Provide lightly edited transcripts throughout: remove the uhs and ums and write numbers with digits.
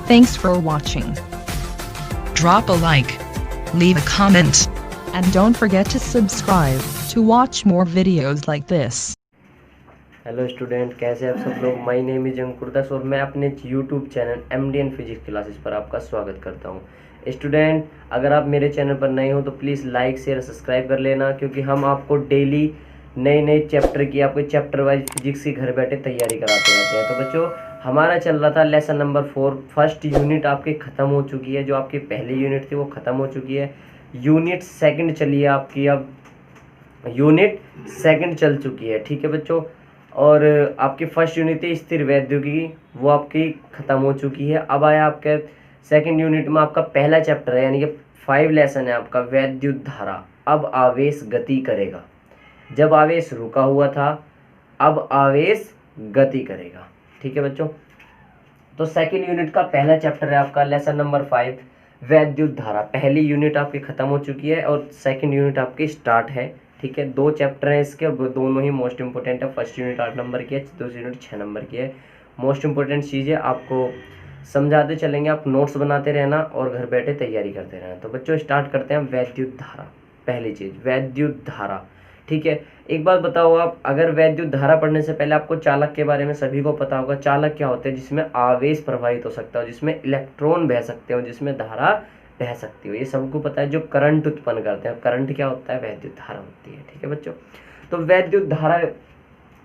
Thanks for watching. Drop a like. Leave a comment. And don't forget to subscribe to watch more videos like this. Hello student, कैसे आप सब लोग। My name is अंकुर दास और मैं अपने YouTube channel MDN physics classes पर आपका स्वागत करता हूं। स्टूडेंट, अगर आप मेरे चैनल पर नए हो तो प्लीज़ लाइक शेयर सब्सक्राइब कर लेना, क्योंकि हम आपको डेली नए नए चैप्टर की आपको चैप्टर वाइज फिजिक्स की घर बैठे तैयारी कराते रहते हैं। तो बच्चों, हमारा चल रहा था लेसन नंबर 4। फर्स्ट यूनिट आपकी ख़त्म हो चुकी है, जो आपकी पहली यूनिट थी वो ख़त्म हो चुकी है। यूनिट सेकंड चली है आपकी, अब यूनिट सेकंड चल चुकी है। ठीक है बच्चों, और आपकी फर्स्ट यूनिट थी स्थिर वैद्युतिकी, वो आपकी ख़त्म हो चुकी है। अब आया आपके सेकंड यूनिट में आपका पहला चैप्टर है, यानी कि 5 लेसन है आपका वैद्युत धारा। अब आवेश गति करेगा। जब आवेश रुका हुआ था, अब आवेश गति करेगा। ठीक है बच्चों, तो सेकंड यूनिट का पहला चैप्टर है आपका लेसन नंबर 5 वैद्युत धारा। पहली यूनिट आपकी ख़त्म हो चुकी है और सेकंड यूनिट आपकी स्टार्ट है। ठीक है, 2 चैप्टर हैं इसके, दोनों ही मोस्ट इंपॉर्टेंट है। फर्स्ट यूनिट 8 नंबर की है, दूसरी यूनिट 6 नंबर की है। मोस्ट इंपॉर्टेंट चीज़ है, आपको समझाते चलेंगे, आप नोट्स बनाते रहना और घर बैठे तैयारी करते रहना। तो बच्चों स्टार्ट करते हैं वैद्युत धारा। पहली चीज़ वैद्युत धारा। ठीक है, एक बात बताओ आप, अगर वैद्युत धारा पढ़ने से पहले आपको चालक के बारे में सभी को पता होगा। चालक क्या होते हैं? जिसमें आवेश प्रवाहित हो सकता हो, जिसमें इलेक्ट्रॉन बह सकते हो, जिसमें धारा बह सकती हो, ये सबको पता है। जो करंट उत्पन्न करते हैं, करंट क्या होता है? वैद्युत धारा होती है। ठीक है बच्चों, तो वैद्युत धारा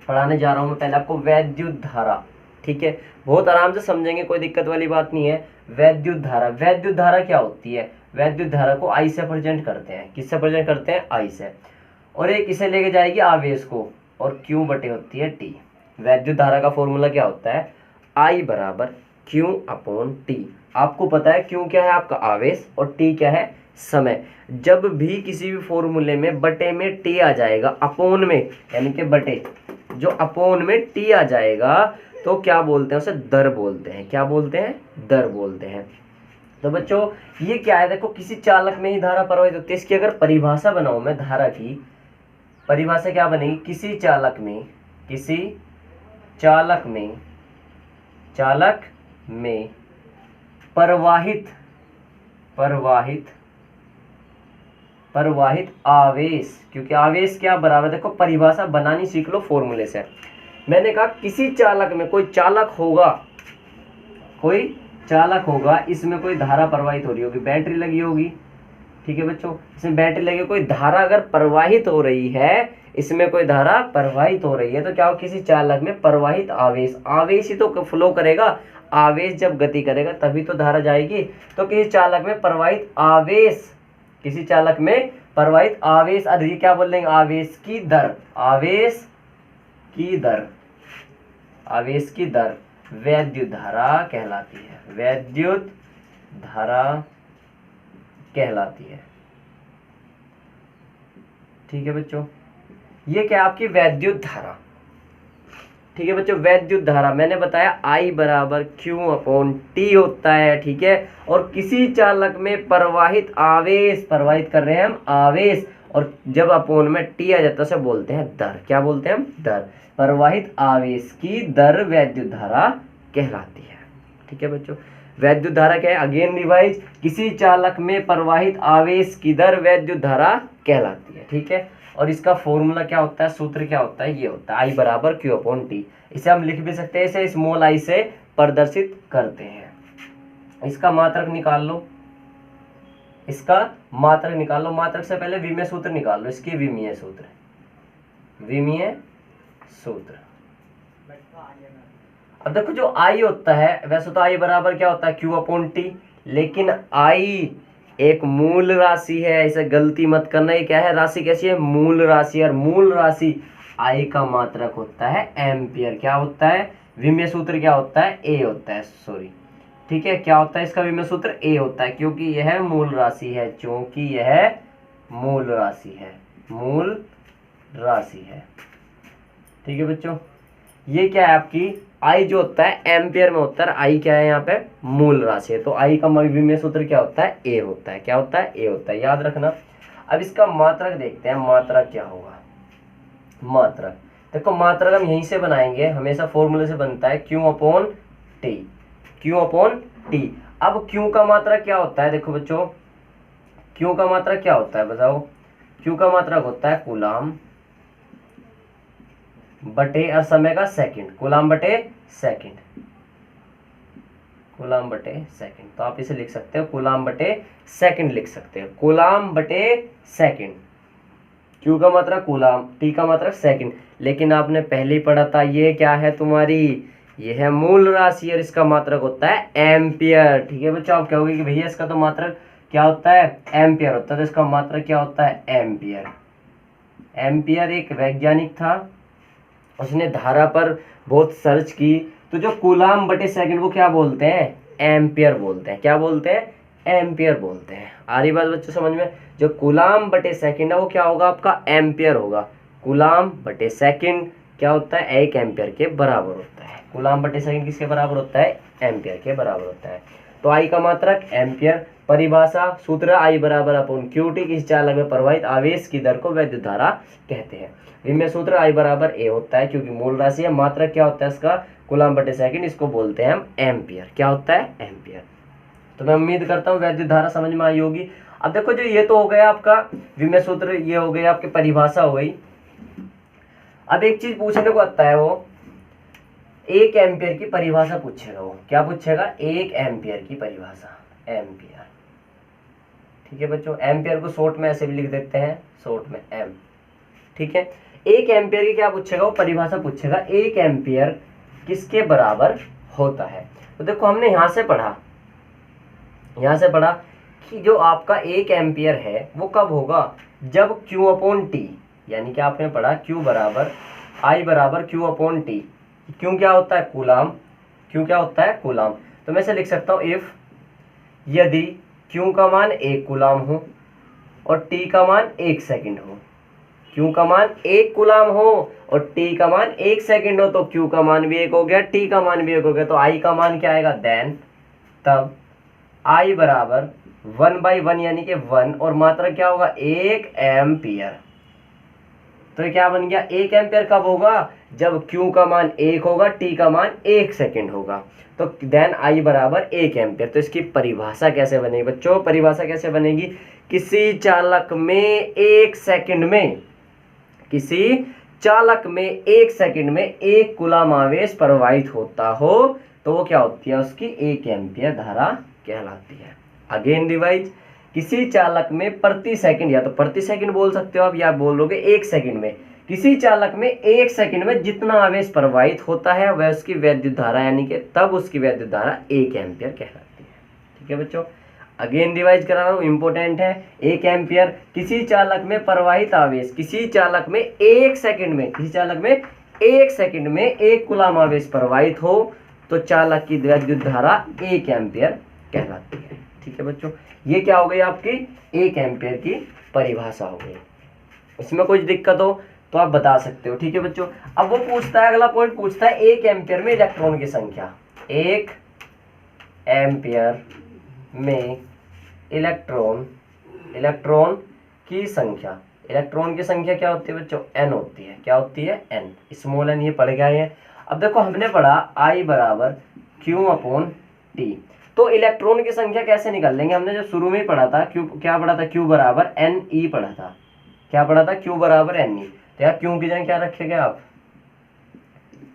पढ़ाने जा रहा हूँ मैं पहले आपको वैद्युत धारा। ठीक है, बहुत आराम से समझेंगे, कोई दिक्कत वाली बात नहीं है। वैद्युत धारा, वैद्युत धारा क्या होती है? वैद्युत धारा को आई से प्रेजेंट करते हैं। किससे प्रेजेंट करते हैं? आई से। और एक इसे लेके जाएगी आवेश को, और Q बटे होती है T। वैद्युत धारा का फॉर्मूला क्या होता है? I बराबर Q अपॉन T। आपको पता है Q क्या है? आपका आवेश, और T क्या है? समय। जब भी किसी भी फॉर्मूले में बटे में T आ जाएगा, अपोन में, यानी कि बटे, जो अपोन में T आ जाएगा तो क्या बोलते हैं? उसे दर बोलते हैं। क्या बोलते हैं? दर बोलते हैं। तो बच्चों ये क्या है? देखो, किसी चालक में ही धारा प्रवाहित होती है। इसकी अगर परिभाषा बनाऊं मैं धारा की, परिभाषा क्या बनेगी? किसी चालक में, किसी चालक में, चालक में प्रवाहित आवेश, क्योंकि आवेश क्या बराबर, देखो परिभाषा बनानी सीख लो फॉर्मूले से। मैंने कहा किसी चालक में, कोई चालक होगा, इसमें कोई धारा प्रवाहित हो रही होगी, बैटरी लगी होगी। ठीक है बच्चों, इसमें बैटरी लगी, कोई धारा अगर प्रवाहित हो रही है, इसमें कोई धारा प्रवाहित हो रही है, तो क्या हो? किसी चालक में प्रवाहित आवेश, आवेश ही तो फ्लो करेगा। आवेश जब गति करेगा तभी तो धारा जाएगी। तो किसी चालक में प्रवाहित आवेश, किसी चालक में प्रवाहित आवेश, अरे क्या बोल लेंगे? आवेश की दर, आवेश की दर, आवेश की दर वैद्युत धारा कहलाती है। वैद्युत धारा कहलाती है। ठीक है बच्चों, ये क्या आपकी वैद्युत धारा। ठीक है बच्चों, वैद्युत धारा मैंने बताया I बराबर Q अपॉन T होता है। ठीक है, और किसी चालक में प्रवाहित आवेश, प्रवाहित कर रहे हैं हम आवेश, और जब अपोन में T आ जाता है उसे बोलते हैं दर। क्या बोलते हैं हम? दर। प्रवाहित आवेश की दर वैद्युत धारा कहलाती है। ठीक है बच्चों, वैद्युत धारा क्या है? अगेन रिवाइज, किसी चालक में प्रवाहित आवेश की दर वैद्युत धारा कहलाती है। ठीक है, और इसका फॉर्मूला क्या होता है? सूत्र क्या होता है? ये होता है I बराबर Q अपॉन T। इसे हम लिख भी सकते हैं, इसे स्मॉल I से प्रदर्शित करते हैं। इसका मात्रक निकाल लो, इसका मात्रक निकाल लो। मात्रक से पहले विमीय सूत्र निकाल लो, इसकी विमीय सूत्र, विमीय सूत्र। अब देखो, जो I होता है, वैसे तो I बराबर क्या होता है? Q अपॉन T, लेकिन I एक मूल राशि है, इसे गलती मत करना। ये क्या है? राशि कैसी है? मूल राशि। और मूल राशि I का मात्रक होता है एम्पियर। क्या होता है? विमीय सूत्र क्या होता है? A होता है, सॉरी। ठीक है, क्या होता है इसका विमीय सूत्र? A होता है, क्योंकि यह मूल राशि है, क्योंकि यह मूल राशि है, मूल राशि है। ठीक है बच्चों, ये क्या है आपकी I जो होता है एम्पियर में होता है। I क्या है? यहाँ पे मूल राशि है, तो I का विमीय सूत्र क्या होता है? A होता है। क्या होता है? A होता है, याद रखना। अब इसका मात्रक देखते हैं, मात्रक क्या होगा? मात्रक देखो, मात्रक हम यहीं से बनाएंगे, हमेशा फॉर्मूले से बनता है Q upon T, Q upon T. अब क्यू का मात्रा क्या होता है, देखो बच्चों क्यू का मात्रा क्या होता है बताओ, क्यू का मात्रा होता है कूलाम बटे और समय का सेकंड, कूलाम बटे सेकंड, कूलाम बटे सेकंड। तो आप इसे लिख सकते हो कूलाम बटे सेकंड लिख सकते हो, कूलाम बटे सेकंड। क्यू का मात्रा कूलाम, टी का मात्रा सेकंड। लेकिन आपने पहले ही पढ़ा था ये क्या है तुम्हारी, ये है मूल राशि और इसका मात्रक होता है एम्पियर। ठीक है बच्चों, आप कहोगे कि भैया इसका तो मात्रक क्या होता है, एम्पियर होता है, तो इसका मात्रक क्या होता है, एम्पियर। एम्पियर एक वैज्ञानिक था, उसने धारा पर बहुत सर्च की, तो जो कूलाम बटे सेकंड को क्या बोलते हैं, एम्पियर बोलते हैं। क्या बोलते हैं, एम्पियर बोलते हैं। आ रही बात बच्चों समझ में, जो कूलाम बटे सेकंड है वो क्या होगा आपका, एम्पियर होगा। कूलाम बटे सेकंड क्या होता है, 1 एम्पियर के बराबर होता है। कूलाम बटे सेकंड किसके बराबर होता है, एम्पियर के बराबर होता है। तो आई का मात्रक एम्पियर। परिभाषा सूत्र आई बराबर अपॉन क्यू टी, किसी चालक में प्रवाहित आवेश की दर को वैद्युत धारा कहते हैं। विमेय सूत्र आई बराबर ए होता है, क्योंकि मूल राशि है। मात्रक क्या होता है इसका, कूलाम बटे सेकंड, इसको बोलते हैं हम एम्पियर। क्या होता है, एम्पियर। तो मैं उम्मीद करता हूँ वैद्युत धारा समझ में आई होगी। अब देखो जो ये तो हो गया आपका विमेय सूत्र, ये हो गया आपकी परिभाषा हो गई। अब एक चीज पूछने को आता है, वो 1 एम्पियर की परिभाषा पूछेगा। वो क्या पूछेगा, 1 एम्पियर की परिभाषा, एम्पियर। ठीक है बच्चों, एम्पियर को शॉर्ट में ऐसे भी लिख देते हैं, शॉर्ट में एम। ठीक है, 1 एम्पियर की क्या पूछेगा, वो परिभाषा पूछेगा। 1 एम्पियर किसके बराबर होता है। तो देखो हमने यहाँ से पढ़ा कि जो आपका 1 एम्पियर है वो कब होगा, जब Q अपॉन टी, यानी कि आपने पढ़ा Q बराबर I बराबर Q अपॉन टी। Q क्या होता है, कूलाम। Q क्या होता है, कूलाम। तो मैं इसे लिख सकता हूँ, इफ यदि Q का मान 1 कूलाम हो और T का मान 1 सेकंड हो, Q का मान 1 कूलाम हो और T का मान 1 सेकंड हो, तो Q का मान भी 1 हो गया, T का मान भी 1 हो गया। तो I का मान क्या आएगा, देन तब I बराबर 1/1 यानी कि 1 और मात्रा क्या होगा, 1 एम्पियर। तो ये क्या बन गया, 1 एम्पियर कब होगा, जब Q का मान 1 होगा, T का मान 1 सेकंड होगा। तो देन I बराबर 1 एम्पियर। तो इसकी परिभाषा कैसे बनेगी बच्चों, परिभाषा कैसे बनेगी, किसी चालक में 1 सेकंड में, किसी चालक में 1 सेकंड में 1 कूलाम आवेश प्रवाहित होता हो तो वो क्या होती है, उसकी 1 एम्पियर धारा कहलाती है। अगेन रिवाइज, किसी चालक में प्रति सेकंड, या तो प्रति सेकंड बोल सकते हो आप, या बोलोगे 1 सेकंड में, किसी चालक में 1 सेकंड में जितना आवेश प्रवाहित होता है वह उसकी वैद्युत धारा, यानी कि तब उसकी वैद्युत धारा 1 एम्पियर कहलाती है। ठीक है बच्चों, अगेन रिवाइज करा रहा हूँ, इंपॉर्टेंट है। 1 एम्पियर किसी चालक में प्रवाहित आवेश, किसी चालक में 1 सेकंड में, किसी चालक में 1 सेकंड में 1 कूलाम आवेश प्रवाहित हो तो चालक की वैद्युत धारा 1 एम्पियर कहलाती है। ठीक है बच्चों, ये क्या हो गई आपकी 1 एम्पियर की परिभाषा हो गई। इसमें कुछ दिक्कत हो तो आप बता सकते हो। ठीक है बच्चों, अब वो पूछता है, अगला पॉइंट पूछता है 1 एम्पियर में इलेक्ट्रॉन की संख्या। 1 एम्पियर में इलेक्ट्रॉन की संख्या, इलेक्ट्रॉन की संख्या क्या होती है बच्चों, n होती है। क्या होती है, n, स्मॉल n, ये पढ़ गए हैं। अब देखो हमने पढ़ा I बराबर Q अपॉन टी, तो इलेक्ट्रॉन की संख्या कैसे निकाल लेंगे, हमने जो शुरू में ही पढ़ा था, क्या पढ़ा था, Q बराबर Ne पढ़ा था। क्या पढ़ा था, Q बराबर Ne। तो यार Q की जगह क्या रखेंगे आप,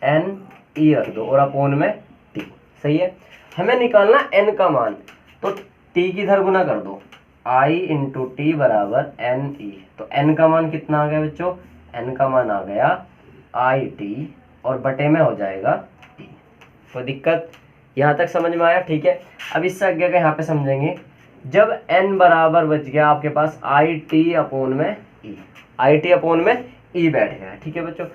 Ne रख दो और अपोन में T। सही है, हमें निकालना n का मान, तो T की इधर गुना कर दो, I इंटू टी बराबर Ne। तो n का मान कितना आ गया बच्चों, n का मान आ गया IT और बटे में हो जाएगा T। कोई दिक्कत, यहाँ तक समझ में आया। ठीक है, अब इससे आगे का यहाँ पे समझेंगे। जब n बराबर बच गया आपके पास IT अपोन में E, IT अपोन में E बैठ गया। ठीक है बच्चों,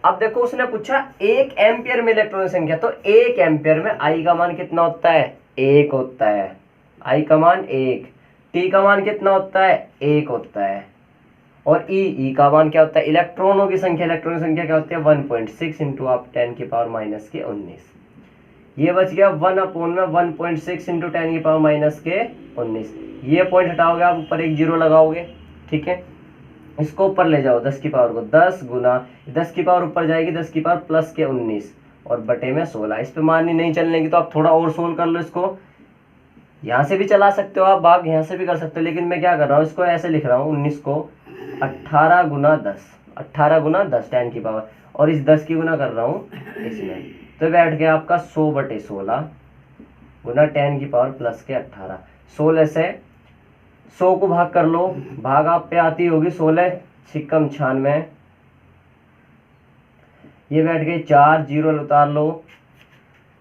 अब देखो उसने पूछा 1 एम्पियर में इलेक्ट्रॉन संख्या, तो 1 एम्पियर में I का मान कितना होता है, 1 होता है। I का मान 1, T का मान कितना होता है, 1 होता है, और E का मान क्या होता है, इलेक्ट्रॉनों की संख्या, इलेक्ट्रॉन की संख्या क्या होती है 1.6 इंटू आप 10 की पावर माइनस के 19। ये बच गया 1 अपोन में 1.6 इंटू 10 की पावर माइनस के 19। ये पॉइंट हटाओगे आप, ऊपर एक जीरो लगाओगे। ठीक है, इसको ऊपर ले जाओ, 10 की पावर को 10 गुना 10 की पावर ऊपर जाएगी, 10 की पावर प्लस के 19 और बटे में 16। इस पे माननी नहीं चलने की तो आप थोड़ा और सोल्व कर लो इसको। यहाँ से भी चला सकते हो आप भाग, यहाँ से भी कर सकते हो, लेकिन मैं क्या कर रहा हूँ, इसको ऐसे लिख रहा हूँ 19 को 18 गुना 10, 18 गुना 10 10 की पावर, और इस 10 की गुना कर रहा हूँ इसमें, तो बैठ गया आपका 100/16 गुना 10 की पावर प्लस के 18। 16 से 100 को भाग कर लो, भाग आप पे आती होगी 16 छिक्कम 96, ये बैठ गई 4, जीरो उतार लो,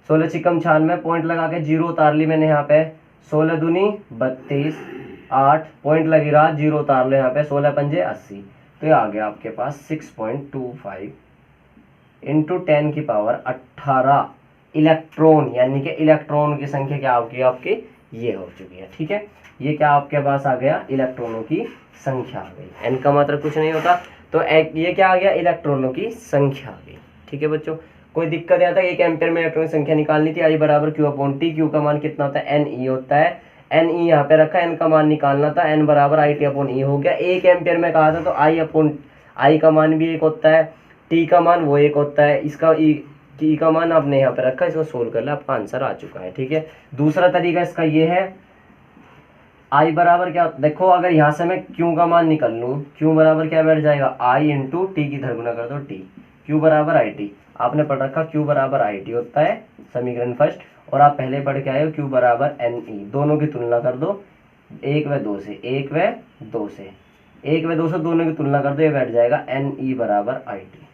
16 छिक्कम 96, पॉइंट लगा के जीरो उतार ली मैंने यहाँ पे, 16 दूनी 32, 8 पॉइंट लगी रहा, जीरो उतार लो यहाँ पे, 16 पंजे 80, तो ये आ गया आपके पास 6.25 इंटू 10 की पावर 18 इलेक्ट्रॉन, यानी कि इलेक्ट्रॉन की संख्या क्या होगी आपकी, ये हो चुकी है। ठीक है, ये क्या आपके पास आ गया, इलेक्ट्रॉनों की संख्या आ गई। एन का मात्रा कुछ नहीं होता, तो ये क्या आ गया, इलेक्ट्रॉनों की संख्या आ गई। ठीक है बच्चों, कोई दिक्कत आता है, 1 एम्पियर में इलेक्ट्रॉन की संख्या निकालनी थी, आई बराबर Q/T, क्यू का मान कितना होता है, एन ई होता है, एन ई यहाँ पे रखा, एन का मान निकालना था, एन बराबर IT/E हो गया। 1 एम्पियर में कहा था तो आई का मान भी 1 होता है, टी का मान वो 1 होता है, इसका ई का मान आपने यहाँ पे रखा, इसको सोल्व कर लिया, आपका आंसर आ चुका है। ठीक है, दूसरा तरीका इसका ये है, आई बराबर क्या, देखो अगर यहाँ से मैं क्यू का मान निकल लूँ, क्यू बराबर क्या बैठ जाएगा, आई इंटू टी की इधर गुना कर दो टी, क्यू बराबर आई टी, आपने पढ़ रखा क्यू बराबर आई टी होता है समीकरण फर्स्ट, और आप पहले पढ़ के आए हो क्यू बराबर एन ई, दोनों की तुलना कर दो 1 व 2 से, 1 व 2 से, 1 व 2 से दोनों की तुलना कर दो, ये बैठ जाएगा एन ई बराबर आई टी।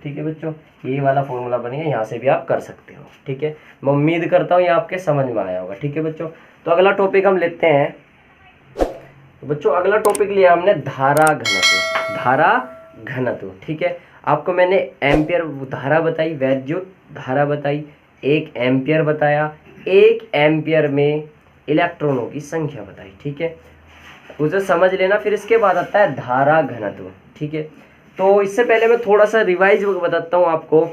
ठीक है बच्चों, ये वाला फॉर्मूला बनेगा, यहाँ से भी आप कर सकते हो। ठीक है, मैं उम्मीद करता हूँ ये आपके समझ में आया होगा। ठीक है बच्चों, तो अगला टॉपिक हम लेते हैं। तो बच्चों अगला टॉपिक लिया हमने धारा घनत्व, धारा घनत्व। ठीक है, आपको मैंने एम्पियर धारा बताई, वैद्युत धारा बताई, 1 एम्पियर बताया, 1 एम्पियर में इलेक्ट्रॉनों की संख्या बताई। ठीक है, उसे समझ लेना, फिर इसके बाद आता है धारा घनत्व। ठीक है, तो इससे पहले मैं थोड़ा सा रिवाइज बताता हूँ आपको।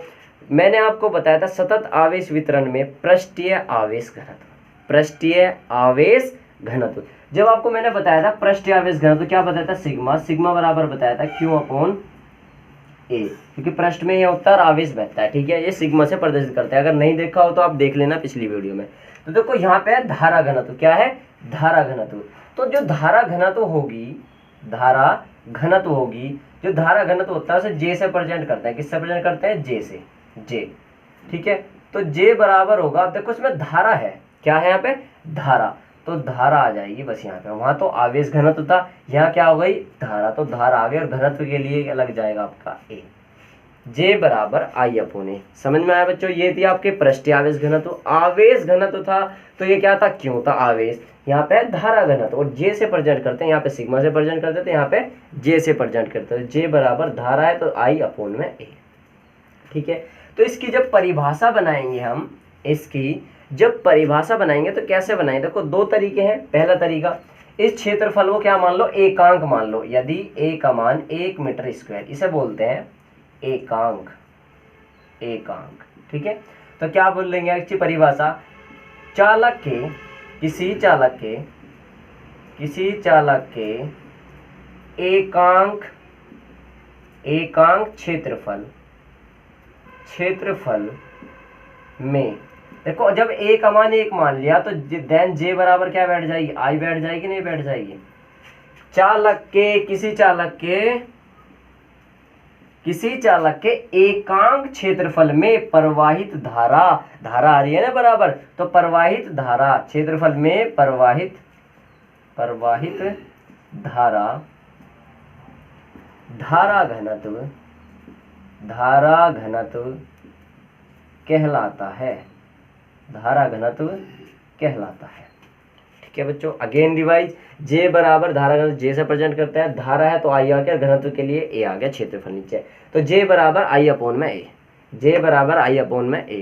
मैंने आपको बताया था सतत आवेश वितरण में पृष्ठीय आवेश घनत्व, पृष्ठीय आवेश घनत्व। जब आपको मैंने बताया था पृष्ठीय आवेश घनत्व, क्या बताया था, सिग्मा, सिग्मा बराबर बताया था Q/A, क्योंकि पृष्ठ में ये होता है आवेश बहता है। ठीक है, ये सिग्मा से प्रदर्शित करता है, अगर नहीं देखा हो तो आप देख लेना पिछली वीडियो में। तो देखो यहाँ पे है धारा घनत्व, क्या है, धारा घनत्व। तो जो धारा घनत्व होगी, धारा घनत्व होगी, जो धारा घनत्व होता है उसे जे से प्रेजेंट करते हैं, किससे प्रेजेंट करते हैं, जे से, जे। ठीक है, तो जे बराबर होगा, अब देखो इसमें धारा है, क्या है यहाँ पे, धारा, तो धारा आ जाएगी बस यहाँ पे, वहां तो आवेश घनत्व था, यहाँ क्या हो गई, धारा, तो धारा आ गई, और घनत्व के लिए लग जाएगा आपका ए, जे बराबर I/A। समझ में आया बच्चों, ये थी आपके पृष्ठीय आवेश घनत्व। आवेश घनत्व था तो ये क्या था, क्यों था आवेश, यहाँ पे धारा घनत्व, और जे से प्रेजेंट करते हैं, यहाँ पे सिग्मा से प्रेजेंट करते थे, यहाँ पे जे से प्रेजेंट करते थे, जे बराबर धारा है तो I/A। ठीक है, तो इसकी जब परिभाषा बनाएंगे हम, इसकी जब परिभाषा बनाएंगे तो कैसे बनाएंगे, देखो 2 तरीके हैं। पहला तरीका, इस क्षेत्रफल को क्या मान लो, एकांक मान लो, यदि ए का मान 1 मीटर स्क्वायर, इसे बोलते हैं एकांक, एकांक। ठीक है, तो क्या बोल लेंगे इसकी परिभाषा, चालक के, किसी चालक के एकांक, एकांक क्षेत्रफल में, देखो जब ए का मान 1 मान लिया तो देन जे बराबर क्या बैठ जाएगी, आई बैठ जाएगी, नहीं बैठ जाएगी, चालक के, किसी चालक के एकांक क्षेत्रफल में प्रवाहित धारा, धारा आ रही है ना बराबर, तो प्रवाहित धारा, क्षेत्रफल में प्रवाहित धारा, धारा घनत्व कहलाता है, धारा घनत्व कहलाता है। ठीक है बच्चों, अगेन रिवाइज, जे बराबर धारा घनत्व, जे से प्रेजेंट करता है, धारा है तो आई आ गया, घनत्व के लिए ए आ गया, क्षेत्रफल नीचे, तो जे बराबर I/A, जे बराबर I/A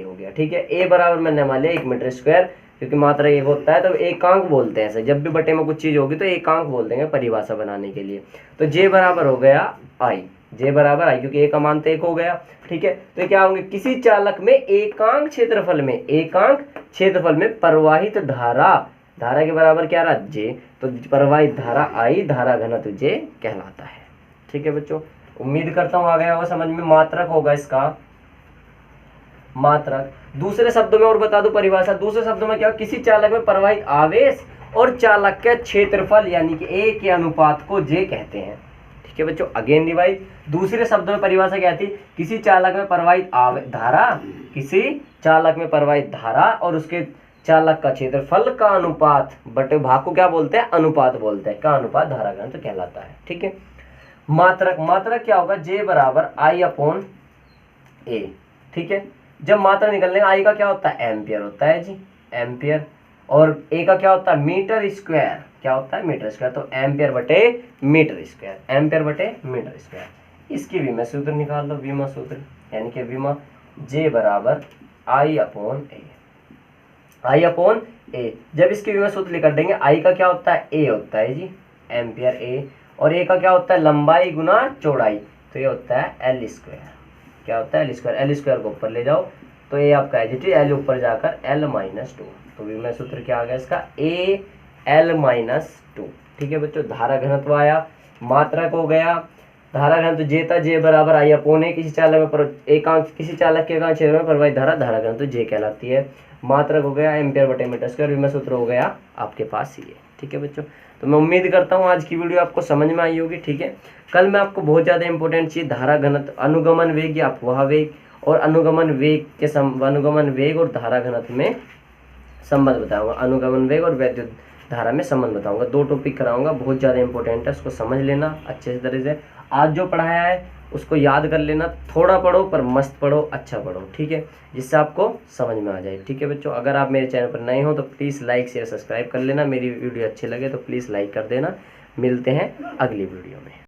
हो गया। ठीक है, ए बराबर मैंने मान लिया 1 मीटर स्क्वायर, क्योंकि मात्रा एक होता है तो एकांक बोलते हैं ऐसे, जब भी बटे में कुछ चीज होगी तो एकांक बोल देंगे परिभाषा बनाने के लिए। तो जे बराबर हो गया आई, जे बराबर आई, क्योंकि ए का मान तो 1 हो गया। ठीक है, तो क्या होंगे, किसी चालक में एकांक क्षेत्रफल में, एकांक क्षेत्रफल में प्रवाहित धारा, धारा के बराबर क्या रहा, जे, तो प्रवाहित धारा आई, धारा घनत्व जे कहलाता है। ठीक है बच्चों, उम्मीद करता हूँ आ गया होगा समझ में। मात्रक होगा इसका, मात्रक दूसरे शब्दों में और बता दूं परिभाषा, दूसरे शब्दों में क्या, किसी चालक में प्रवाहित आवेश और चालक के क्षेत्रफल यानी कि ए के अनुपात को जे कहते हैं। ठीक है बच्चों, अगेन रिवाइज, दूसरे शब्दों में परिभाषा क्या थी, किसी चालक में प्रवाहित धारा, किसी चालक में प्रवाहित धारा और उसके चालक का क्षेत्रफल का अनुपात, बटे भाग को क्या बोलते हैं, अनुपात बोलते हैं, का अनुपात धारा घनत्व तो कहलाता है। ठीक है, मात्रक, मात्रक क्या होगा, जे बराबर आई अपॉन ए। ठीक है, जब मात्रा निकलने आई का क्या होता है, एम्पियर होता है जी, एम्पियर, और ए का क्या होता है, मीटर स्क्वायर, क्या होता है, मीटर स्क्वायर, तो एम्पियर बटे मीटर स्क्वायर, एम्पियर बटे मीटर स्क्वायर। इसकी विमा सूत्र निकाल लो, विमा सूत्र यानी कि विमा जे बराबर आई अपॉन ए, आई अपॉन ए। जब इसकी विमा सूत्र लिख देंगे, आई का क्या होता है, ए होता है जी, एम्पियर ए, और ए का क्या होता है, लंबाई गुना चौड़ाई, तो ये होता है एल स्क्वायर, क्या होता है, एल स्क्वायर, एल स्क्वायर को ऊपर ले जाओ तो ये आपका है जी एल ऊपर जाकर एल माइनस 2, तो विमा सूत्र क्या आ गया इसका, ए एल माइनस 2। ठीक है बच्चों, धारा घनत्व आया, मात्रक हो गया, धारा घनत्व जे था, जे बराबर आई अपॉन ए, किसी चालक में किसी चालक के एकांक क्षेत्र में प्रवाहित धारा, धारा घनत्व जे कहलाती है। मात्रक हो गया एम्पियर बटे मीटर स्क्वायर, विमा सूत्र हो गया आपके पास ये। ठीक है बच्चों, तो मैं उम्मीद करता हूँ आज की वीडियो आपको समझ में आई होगी। ठीक है, कल मैं आपको बहुत ज़्यादा इंपॉर्टेंट चीज़ धारा घनत्व, अनुगमन वेग या अपवाह वेग और अनुगमन वेग के अनुगमन वेग और धारा घनत्व में संबंध बताऊंगा, अनुगमन वेग और वैद्युत धारा में संबंध बताऊंगा, 2 टॉपिक कराऊंगा, बहुत ज़्यादा इंपॉर्टेंट है, उसको समझ लेना अच्छे से तरह से। आज जो पढ़ाया है उसको याद कर लेना, थोड़ा पढ़ो पर मस्त पढ़ो, अच्छा पढ़ो। ठीक है, जिससे आपको समझ में आ जाए। ठीक है बच्चों, अगर आप मेरे चैनल पर नए हो तो प्लीज़ लाइक शेयर सब्सक्राइब कर लेना, मेरी वीडियो अच्छी लगे तो प्लीज़ लाइक कर देना। मिलते हैं अगली वीडियो में।